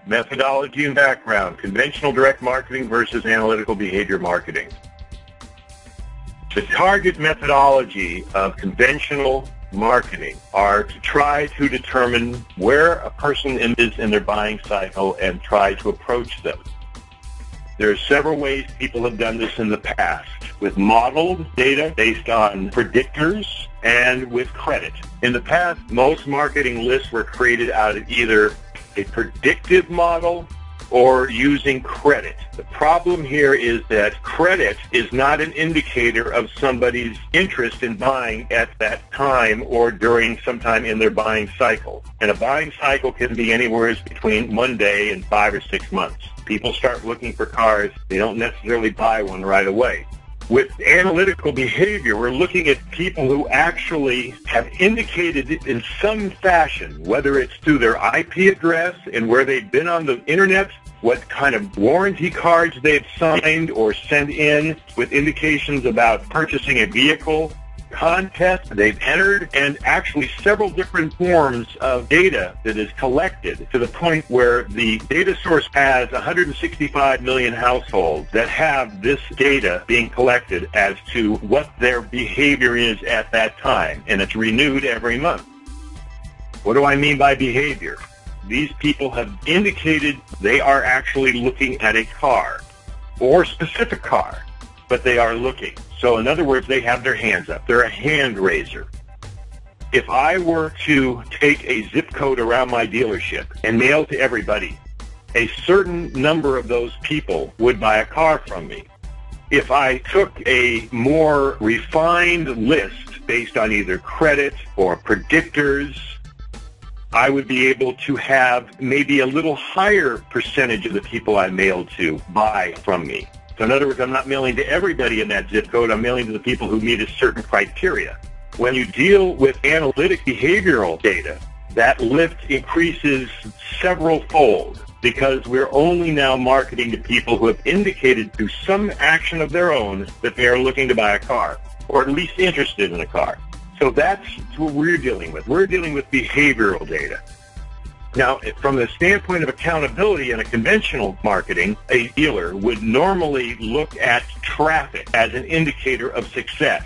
Methodology and background, conventional direct marketing versus analytical behavior marketing. The target methodology of conventional marketing are to try to determine where a person is in their buying cycle and try to approach them. There are several ways people have done this in the past, with modeled data based on predictors and with credit. In the past, most marketing lists were created out of either a predictive model or using credit. The problem here is that credit is not an indicator of somebody's interest in buying at that time or during some time in their buying cycle. And a buying cycle can be anywhere between 1 day and 5 or 6 months. People start looking for cars. They don't necessarily buy one right away. With analytical behavior, we're looking at people who actually have indicated in some fashion, whether it's through their IP address and where they've been on the internet, what kind of warranty cards they've signed or sent in with indications about purchasing a vehicle, contest they've entered, and actually several different forms of data that is collected to the point where the data source has 165 million households that have this data being collected as to what their behavior is at that time, and it's renewed every month. What do I mean by behavior? These people have indicated they are actually looking at a car or a specific car, but they are looking. So in other words, they have their hands up. They're a hand raiser. If I were to take a zip code around my dealership and mail to everybody, a certain number of those people would buy a car from me. If I took a more refined list based on either credit or predictors, I would be able to have maybe a little higher percentage of the people I mail to buy from me. So in other words, I'm not mailing to everybody in that zip code. I'm mailing to the people who meet a certain criteria. When you deal with analytic behavioral data, that lift increases several fold because we're only now marketing to people who have indicated through some action of their own that they are looking to buy a car or at least interested in a car. So that's what we're dealing with. We're dealing with behavioral data. Now, from the standpoint of accountability in a conventional marketing, a dealer would normally look at traffic as an indicator of success.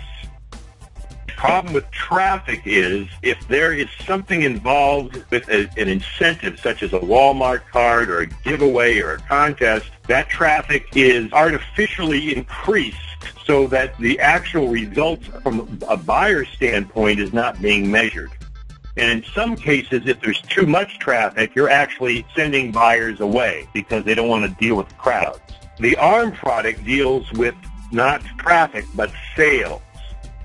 The problem with traffic is if there is something involved with an incentive, such as a Walmart card or a giveaway or a contest, that traffic is artificially increased so that the actual results from a buyer's standpoint is not being measured. And in some cases, if there's too much traffic, you're actually sending buyers away because they don't want to deal with crowds. The ARM product deals with not traffic, but sales.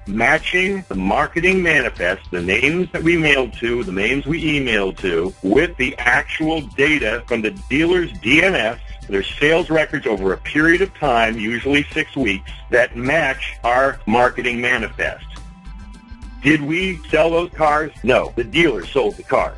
Matching the marketing manifest, the names that we mailed to, the names we emailed to, with the actual data from the dealer's DNS, their sales records over a period of time, usually 6 weeks, that match our marketing manifest. Did we sell those cars? No. The dealer sold the car.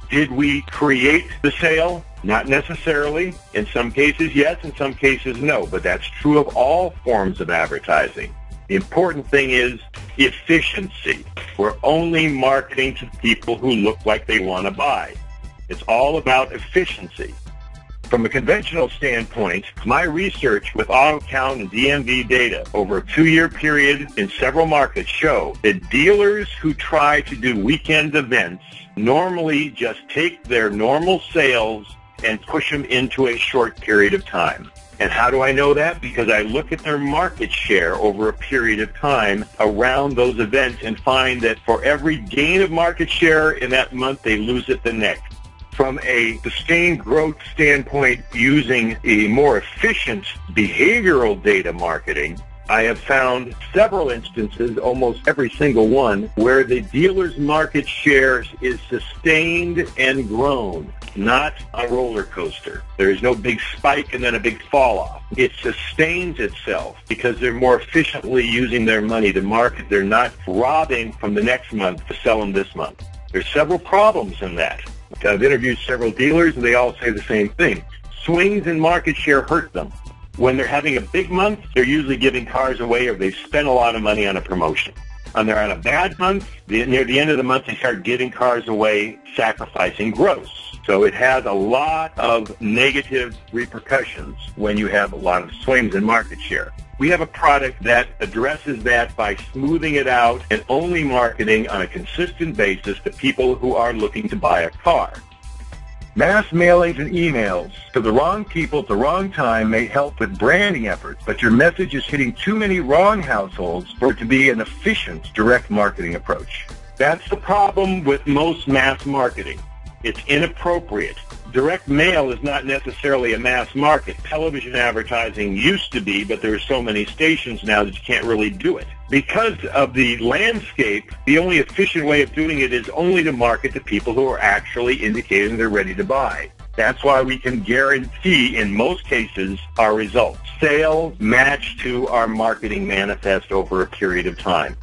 Did we create the sale? Not necessarily. In some cases, yes. In some cases, no. But that's true of all forms of advertising. The important thing is efficiency. We're only marketing to people who look like they want to buy. It's all about efficiency. From a conventional standpoint, my research with auto count and DMV data over a 2-year period in several markets show that dealers who try to do weekend events normally just take their normal sales and push them into a short period of time. And how do I know that? Because I look at their market share over a period of time around those events and find that for every gain of market share in that month, they lose it the next. From a sustained growth standpoint, using a more efficient behavioral data marketing, I have found several instances, almost every single one, where the dealer's market share is sustained and grown, not a roller coaster. There is no big spike and then a big fall off. It sustains itself because they're more efficiently using their money to market. They're not robbing from the next month to sell them this month. There's several problems in that. I've interviewed several dealers, and they all say the same thing. Swings in market share hurt them. When they're having a big month, they're usually giving cars away or they've spent a lot of money on a promotion. When they're on a bad month, near the end of the month, they start giving cars away, sacrificing gross. So it has a lot of negative repercussions when you have a lot of swings in market share. We have a product that addresses that by smoothing it out and only marketing on a consistent basis to people who are looking to buy a car. Mass mailings and emails to the wrong people at the wrong time may help with branding efforts, but your message is hitting too many wrong households for it to be an efficient direct marketing approach. That's the problem with most mass marketing. It's inappropriate. Direct mail is not necessarily a mass market. Television advertising used to be, but there are so many stations now that you can't really do it. Because of the landscape, the only efficient way of doing it is only to market to people who are actually indicating they're ready to buy. That's why we can guarantee, in most cases, our results. Sales match to our marketing manifest over a period of time.